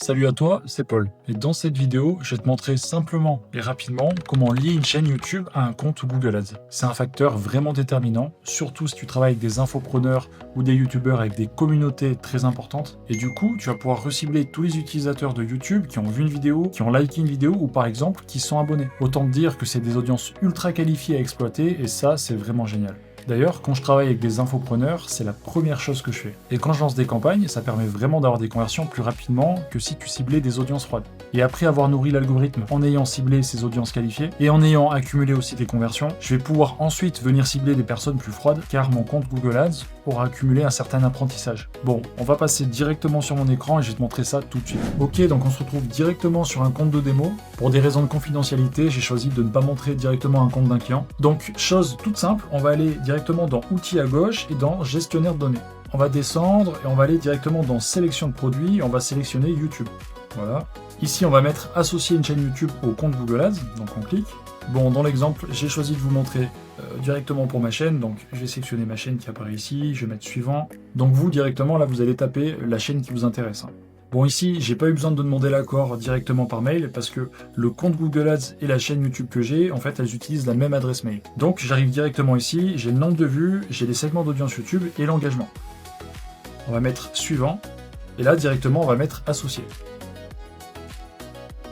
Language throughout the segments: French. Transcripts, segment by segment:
Salut à toi, c'est Paul. Et dans cette vidéo, je vais te montrer simplement et rapidement comment lier une chaîne YouTube à un compte Google Ads. C'est un facteur vraiment déterminant, surtout si tu travailles avec des infopreneurs ou des youtubeurs avec des communautés très importantes. Et du coup, tu vas pouvoir recibler tous les utilisateurs de YouTube qui ont vu une vidéo, qui ont liké une vidéo ou par exemple qui sont abonnés. Autant te dire que c'est des audiences ultra qualifiées à exploiter et ça, c'est vraiment génial. D'ailleurs, quand je travaille avec des infopreneurs, c'est la première chose que je fais. Et quand je lance des campagnes, ça permet vraiment d'avoir des conversions plus rapidement que si tu ciblais des audiences froides. Et après avoir nourri l'algorithme en ayant ciblé ces audiences qualifiées et en ayant accumulé aussi des conversions, je vais pouvoir ensuite venir cibler des personnes plus froides car mon compte Google Ads aura accumulé un certain apprentissage. Bon, on va passer directement sur mon écran et je vais te montrer ça tout de suite. Ok, donc on se retrouve directement sur un compte de démo. Pour des raisons de confidentialité, j'ai choisi de ne pas montrer directement un compte d'un client. Donc, chose toute simple, on va aller directement dans Outils à gauche et dans Gestionnaire de données. On va descendre et on va aller directement dans Sélection de produits et on va sélectionner YouTube. Voilà. Ici, on va mettre Associer une chaîne YouTube au compte Google Ads, donc on clique. Bon, dans l'exemple, j'ai choisi de vous montrer directement pour ma chaîne, donc je vais sélectionner ma chaîne qui apparaît ici, je vais mettre suivant. Donc vous, directement, là, vous allez taper la chaîne qui vous intéresse. Bon, ici, j'ai pas eu besoin de demander l'accord directement par mail parce que le compte Google Ads et la chaîne YouTube que j'ai, en fait, elles utilisent la même adresse mail. Donc, j'arrive directement ici, j'ai le nombre de vues, j'ai les segments d'audience YouTube et l'engagement. On va mettre suivant, et là, directement, on va mettre associé.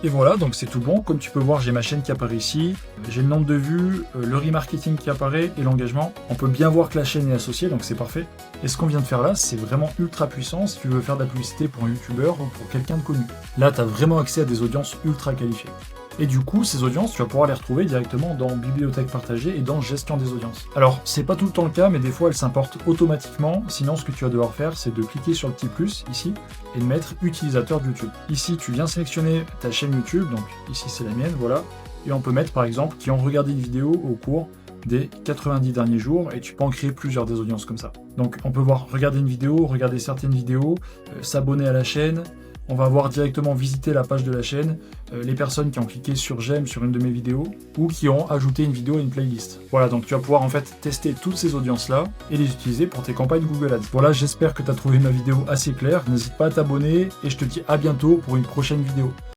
Et voilà, donc c'est tout bon. Comme tu peux voir, j'ai ma chaîne qui apparaît ici, j'ai le nombre de vues, le remarketing qui apparaît et l'engagement. On peut bien voir que la chaîne est associée, donc c'est parfait. Et ce qu'on vient de faire là, c'est vraiment ultra puissant si tu veux faire de la publicité pour un youtubeur ou pour quelqu'un de connu. Là, tu as vraiment accès à des audiences ultra qualifiées. Et du coup, ces audiences, tu vas pouvoir les retrouver directement dans Bibliothèque partagée et dans Gestion des audiences. Alors, c'est pas tout le temps le cas, mais des fois, elles s'importent automatiquement. Sinon, ce que tu vas devoir faire, c'est de cliquer sur le petit plus, ici, et de mettre Utilisateur de YouTube. Ici, tu viens sélectionner ta chaîne YouTube, donc ici, c'est la mienne, voilà. Et on peut mettre, par exemple, qui ont regardé une vidéo au cours des 90 derniers jours, et tu peux en créer plusieurs des audiences comme ça. Donc, on peut voir regarder une vidéo, regarder certaines vidéos, s'abonner à la chaîne. On va voir directement visiter la page de la chaîne, les personnes qui ont cliqué sur j'aime sur une de mes vidéos ou qui ont ajouté une vidéo à une playlist. Voilà, donc tu vas pouvoir en fait tester toutes ces audiences-là et les utiliser pour tes campagnes Google Ads. Voilà, j'espère que tu as trouvé ma vidéo assez claire. N'hésite pas à t'abonner et je te dis à bientôt pour une prochaine vidéo.